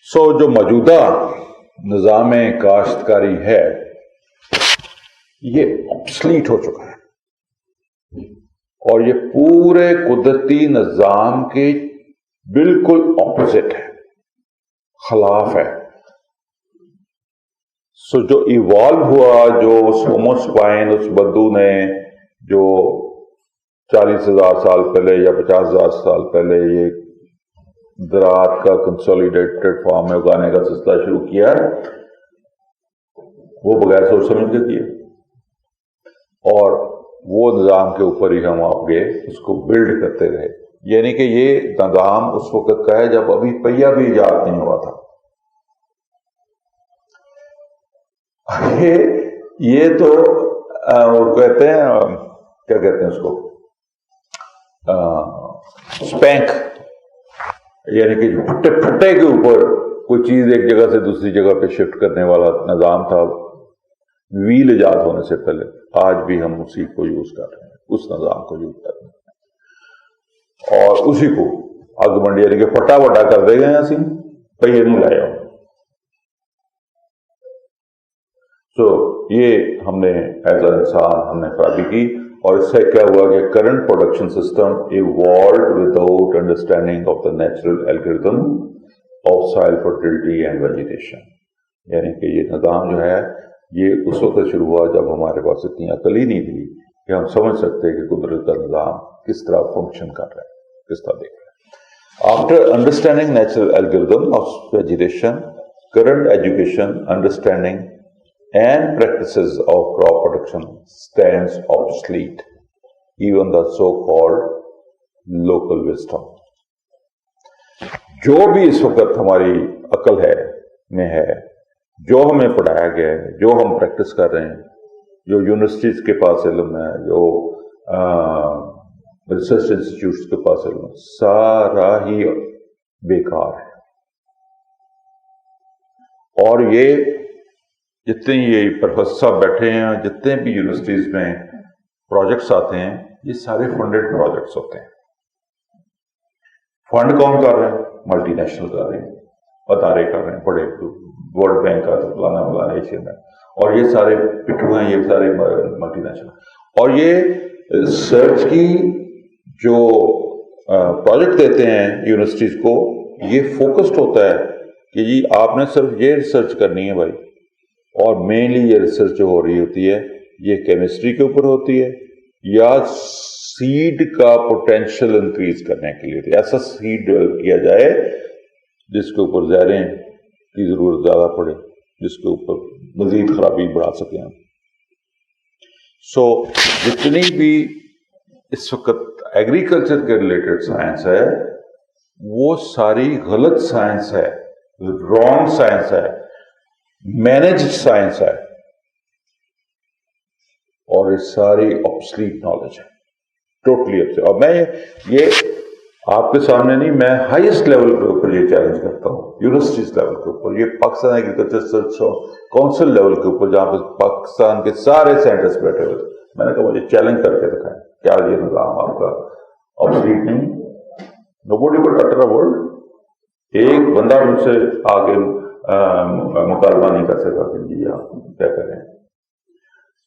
جو موجودہ نظام کاشتکاری ہے یہ obsolete ہو چکا ہے اور یہ پورے قدرتی نظام کے بالکل اپوزٹ ہے، خلاف ہے۔ جو ایوالو ہوا، جو اس ہومو سپائن، اس بدو نے جو 40,000 سال پہلے یا 50,000 سال پہلے یہ زراعت کا کنسولیڈیٹڈ فارم میں اگانے کا سلسلہ شروع کیا، وہ بغیر سوچ سمجھ کے کیے، اور وہ نظام کے اوپر ہی ہم آگے اس کو بلڈ کرتے رہے۔ یعنی کہ یہ نظام اس وقت کا ہے جب ابھی پہیہ بھی ایجاد نہیں ہوا تھا۔ یہ تو وہ کہتے ہیں، کیا کہتے ہیں اس کو، اسپینک، یعنی کہ پھٹے کے اوپر کوئی چیز ایک جگہ سے دوسری جگہ پہ شفٹ کرنے والا نظام تھا ویل ایجاد ہونے سے پہلے۔ آج بھی ہم اسی کو یوز کر رہے ہیں، اس نظام کو یوز کر رہے ہیں، اور اسی کو اگ منڈی یعنی کہ پھٹا وٹا کر دے گئے اسی پہیے نہیں لائے ہوں۔ یہ ہم نے ایز اے انسان ہم نے خرابی کی، اور اس سے کیا ہوا کہ current production system evolved without understanding of the natural algorithm of soil fertility and vegetation. یعنی کہ یہ نظام جو ہے یہ اس وقت شروع ہوا جب ہمارے پاس اتنی عقل ہی نہیں تھی کہ ہم سمجھ سکتے کہ قدرت کا نظام کس طرح فنکشن کر رہا ہے، کس طرح دیکھ رہا ہے۔ After understanding natural algorithm of vegetation, current education, understanding and practices of crop production stands obsolete, even the so-called local wisdom۔ جو بھی اس وقت ہماری عقل میں ہے، جو ہمیں پڑھایا گیا ہے، جو ہم پریکٹس کر رہے ہیں، جو یونیورسٹیز کے پاس علم ہے، جو ریسرچ انسٹیٹیوٹس کے پاس علم ہے، سارا ہی بیکار ہے۔ اور یہ جتنے یہ پروفیسر بیٹھے ہیں، جتنے بھی یونیورسٹیز میں پروجیکٹس آتے ہیں، یہ سارے فنڈڈ پروجیکٹس ہوتے ہیں۔ فنڈ کون کر رہے ہیں؟ ملٹی نیشنل کر رہے ہیں، ادارے کر رہے ہیں، بڑے ورلڈ بینک کا فلانا ایشین میں، اور یہ سارے پٹھو ہیں، یہ سارے ملٹی نیشنل۔ اور یہ ریسرچ کی جو پروجیکٹ دیتے ہیں یونیورسٹیز کو، یہ فوکسڈ ہوتا ہے کہ جی آپ نے صرف یہ ریسرچ کرنی ہے بھائی، اور مینلی یہ ریسرچ جو ہو رہی ہوتی ہے یہ کیمسٹری کے اوپر ہوتی ہے یا سیڈ کا پوٹینشیل انکریز کرنے کے لیے ہوتی ہے۔ ایسا سیڈ ڈیولپ کیا جائے جس کے اوپر زہریں کی ضرورت زیادہ پڑے، جس کے اوپر مزید خرابی بڑھا سکیں ہم۔ جتنی بھی اس وقت ایگریکلچر کے ریلیٹڈ سائنس ہے وہ ساری غلط سائنس ہے، رانگ سائنس ہے، مینجڈ سائنس ہے، اور یہ ساری obsolete نالج ہے، ٹوٹلی obsolete۔ اور میں یہ آپ کے سامنے نہیں، میں ہائیسٹ لیول کے اوپر یہ چیلنج کرتا ہوں، یونیورسٹیز لیول کے اوپر، یہ Pakistan agriculture research council level کے اوپر، جہاں پہ پاکستان کے سارے سائنٹسٹ بیٹھے ہوئے، میں نے کہا مجھے چیلنج کر کے دکھائیں، کیا یہ نظام آپ کا obsolete نہیں؟ nobody will utter a word۔ ایک بندہ مجھ سے آگے مطالبہ نہیں کر سکتا کہ جی آپ کیا کریں،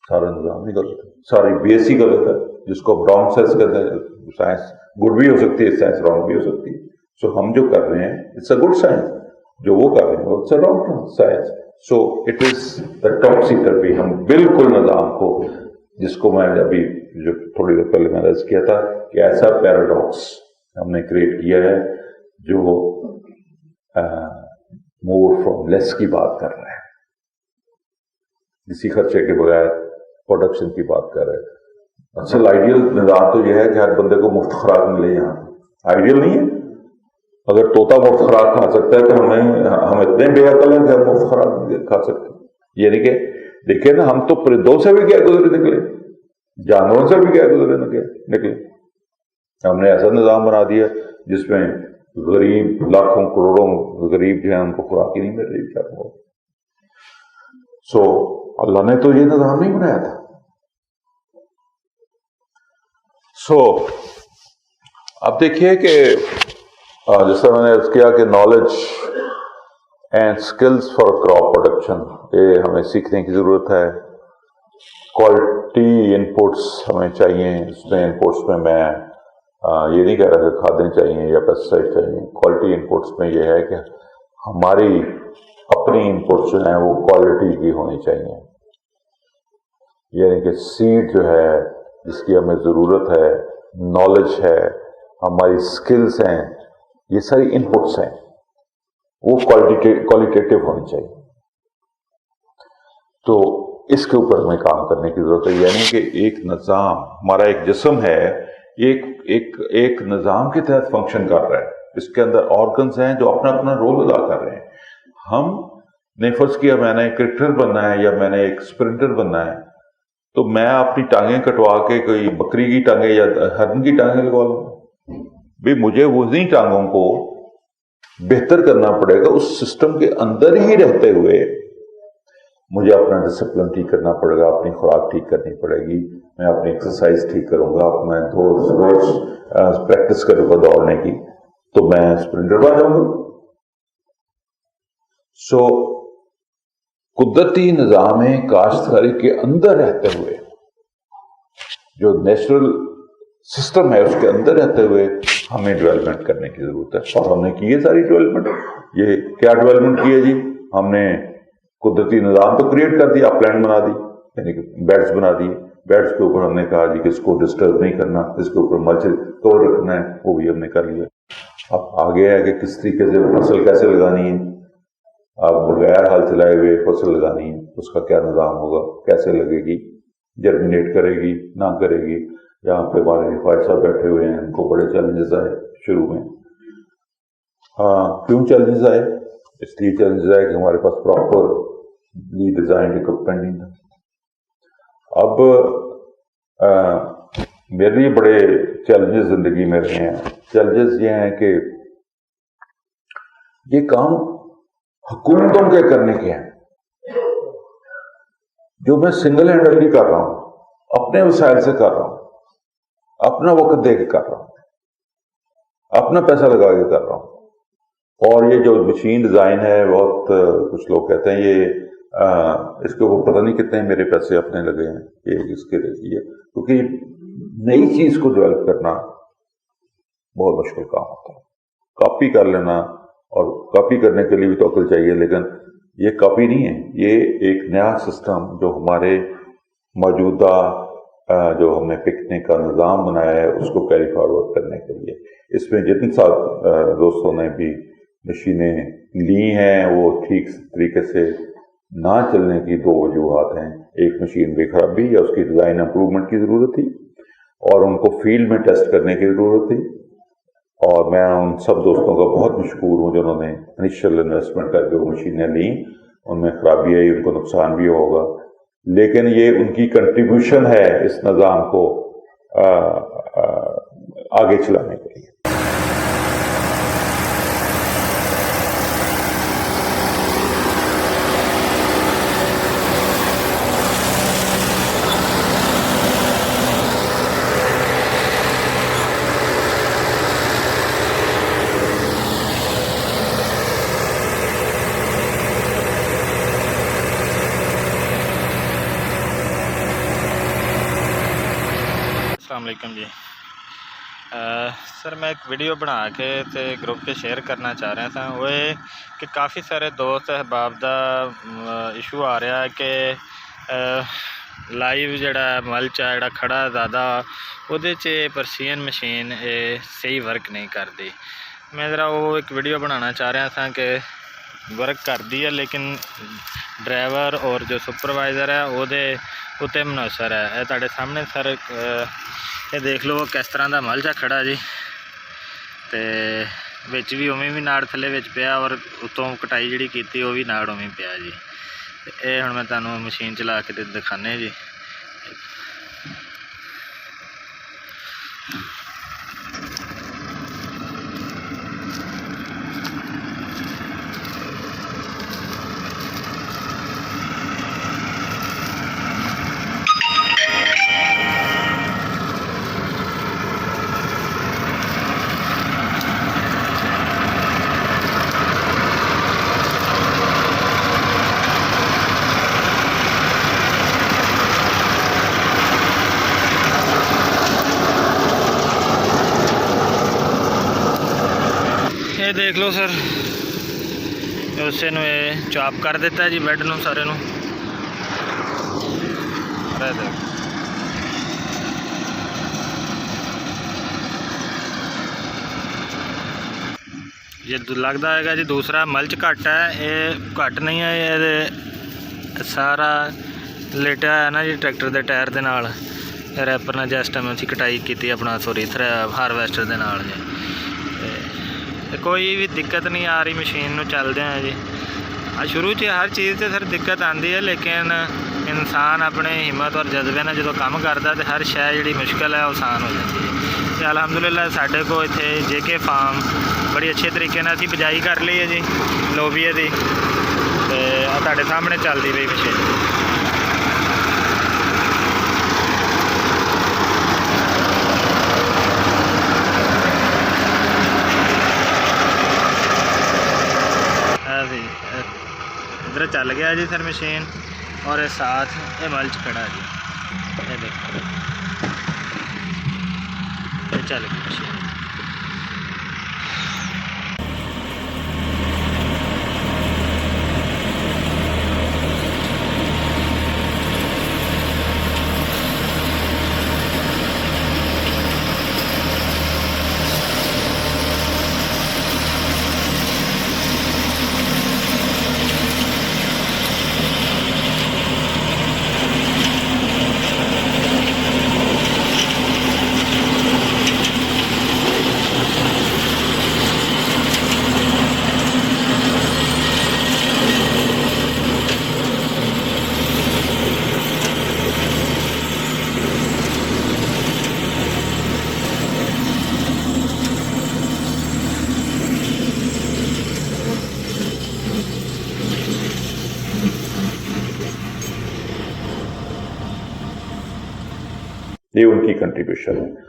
سارا نظام نہیں غلط ہے، ساری بیس ہی غلط ہے، جس کو ہم رانگ سائنس کہتے ہیں۔ سائنس گڈ بھی ہو سکتی ہے، سائنس رانگ بھی ہو سکتی ہے۔ ہم جو کر رہے ہیں اٹس اے گڈ سائنس، جو وہ کر رہے ہیں it's a wrong science. It is the topsy turvy. ہم بالکل نظام کو، جس کو میں ابھی جو تھوڑی دیر پہلے میں نے عرض کیا تھا کہ ایسا پیراڈاکس ہم نے کریٹ کیا ہے جو مور فرام لیس کی بات کر رہے ہیں، کسی خرچے کے بغیر پروڈکشن کی بات کر رہے ہیں۔ اصل آئیڈیل نظام تو یہ ہے کہ ہر بندے کو مفت خوراک ملے۔ یہاں آئیڈیل نہیں ہے۔ اگر طوطا مفت خوراک کھا سکتا ہے تو ہم اتنے بے عقل ہیں کہ ہم مفت خوراک کھا سکتے ہیں۔ یعنی کہ دیکھیں نا، ہم تو پرندوں سے بھی کیا گزرے نکلے، جانوروں سے بھی کیا گزرے نکلے۔ ہم نے ایسا نظام بنا دیا جس میں غریب لاکھوں کروڑوں غریب جو ہیں ان کو خوراک ہی نہیں مل رہی۔ اللہ نے تو یہ نظام نہیں بنایا تھا۔ اب دیکھیے کہ جس طرح میں نے عرض کیا کہ knowledge and skills for crop production, ये हमें सीखने की ज़रूरत है। क्वालिटी इनपुट्स हमें चाहिए, इसमें इनपुट्स में मैं ये नहीं कह रहा कि खादें चाहिए या पेस्टिसाइड चाहिए। क्वालिटी इनपुट्स में ये है कि हमारी अपनी इनपुट्स जो हैं वो क्वालिटी की होनी चाहिए, यानी कि सीड जो है जिसकी हमें ज़रूरत है, नॉलेज है, हमारी स्किल्स हैं, ये सारी इनपुट्स हैं, वो क्वालिटेटिव होनी चाहिए। तो इसके ऊपर हमें काम करने की ज़रूरत है, यानी कि एक निज़ाम, हमारा एक जिस्म है, एक निज़ाम के तहत फंक्शन कर रहा है, इसके अंदर ऑर्गन्स हैं जो अपना अपना रोल अदा कर रहे हैं। हम ने फर्ज किया मैंने क्रिकेटर बनना है या मैंने एक स्प्रिंटर बनना है, तो मैं अपनी टांगें कटवा के कोई बकरी की टांगें या हरन की टांगें लगवा लूँगा? भाई मुझे उन्हीं टांगों को बेहतर करना पड़ेगा, उस सिस्टम के अंदर ही रहते हुए मुझे अपना डिसिप्लिन ठीक करना पड़ेगा, अपनी खुराक ठीक करनी पड़ेगी, मैं अपनी एक्सरसाइज ठीक करूंगा, मैं रोज प्रैक्टिस करूंगा दौड़ने की, तो मैं स्प्रिंटर बन जाऊंगा। सो कुदरती निज़ाम काश्तकारी के अंदर रहते हुए, जो नेचुरल सिस्टम है उसके अंदर रहते हुए हमें डेवलपमेंट करने की जरूरत है, और हमने की है सारी डेवलपमेंट। ये क्या डेवलपमेंट की है जी? हमने कुदरती निज़ाम तो क्रिएट कर दिया, प्लान बना दी, यानी कि बेड्स बना दिए, बेड्स के ऊपर हमने कहा जी कि इसको डिस्टर्ब नहीं करना, इसके ऊपर मल्च तोड़ रखना है, वो भी हमने कर लिया। अब आगे है कि किस तरीके से फसल कैसे लगानी है, अब बगैर हल चलाए हुए फसल लगानी है, उसका क्या निज़ाम होगा, कैसे लगेगी, जर्मिनेट करेगी ना करेगी। यहाँ पे हमारे रिफाइज साहब बैठे हुए हैं, उनको बड़े चैलेंजेस आए शुरू में। क्यों चैलेंजेस आए? इसलिए चैलेंजेस आए कि हमारे पास प्रॉपरली डिजाइन इक्विपमेंट नहीं था। अब मेरे लिए बड़े चैलेंजेस जिंदगी में रहे हैं। चैलेंजेस ये हैं कि ये काम हुकूमतों के करने के हैं, जो मैं सिंगल हैंडली कर रहा हूं, अपने वसाइल से कर रहा हूं, अपना वक्त दे के कर रहा हूं, अपना पैसा लगा के कर रहा हूं। और ये जो मशीन डिजाइन है, बहुत कुछ लोग कहते हैं ये इसके ऊपर पता नहीं कितने मेरे पैसे अपने लगे हैं ये इसके लिए, क्योंकि नई चीज को डेवलप करना बहुत मुश्किल काम होता है। कॉपी कर लेना, और कॉपी करने के लिए भी तो अक्ल चाहिए, लेकिन ये कॉपी नहीं है, ये एक नया सिस्टम जो हमारे मौजूदा जो हमने पिकने का निज़ाम बनाया है उसको कैरी फॉरवर्ड करने के लिए। इसमें जितने साथ दोस्तों ने भी मशीनें ली हैं वो ठीक तरीके से ना चलने की दो वजूहात हैं। एक मशीन में खराबी या उसकी डिज़ाइन इंप्रूवमेंट की ज़रूरत थी, और उनको फील्ड में टेस्ट करने की ज़रूरत थी। और मैं उन सब दोस्तों का बहुत मशहूर हूँ जिन्होंने इनिशियल इन्वेस्टमेंट करके वो मशीनें ली, उनमें खराबी आई, उनको नुकसान भी होगा, लेकिन ये उनकी कंट्रीब्यूशन है इस निज़ाम को आगे चलाने के लिए। अस्सलामुअलैकुम जी। सर मैं एक वीडियो बना के ते ग्रुप पे शेयर करना चाह रहा था, वो कि काफ़ी सारे दोस्त अहबाब दा इशू आ रहा है कि लाइव जड़ा मल्च है जड़ा खड़ा ज़्यादा उहदे च परसीन मशीन सही वर्क नहीं करती। मैं ज़रा वो एक वीडियो बनाना चाह रहा था कि वर्क करती है, लेकिन ड्राइवर और जो सुपरवाइज़र है वो उत्ते मुनसर है। ये तुहाडे सामने सर ये देख लो किस तरह का मल्चा खड़ा जी, तो विच भी उवें भी नाड़ थले विच पिया, और उत्तों कटाई जिहड़ी कीती वो भी नाड़ उवें पिया जी। ये हुण मैं तुहानूं मशीन चला के ते दिखाने जी। देख लो सर, उसे चॉप कर दिता जी बैड नूं सारे नूं। अरे देख ये लगता है जी दूसरा मल्च घट है, ये घट नहीं है, ये सारा लेटा है ना जी ट्रैक्टर के टायर के नाल रैपर ने जिस टाइम असीं कटाई की अपना सॉरी हारवैस्टर के नाल जी। ते कोई भी दिक्कत नहीं आ रही मशीन नूं चलदे हैं जी। शुरू च हर चीज़ से सर दिक्कत आती है, लेकिन इंसान अपने हिम्मत और जज्बे ने जो काम करता तो हर शय जी मुश्किल है आसान हो जाती है। तो अलहमदुलिल्लाह साढ़े को इत्थे JK फार्म बड़ी अच्छे तरीके नाल असीं बिजाई कर ली है जी लोबिए की, तो तुहाडे सामने चलती पई मशीन। इधर चल गया जी सर मशीन, और ये साथ ये मल्च खड़ा जी, ये देखो ये चल गई मशीन। ये उनकी कंट्रीब्यूशन है।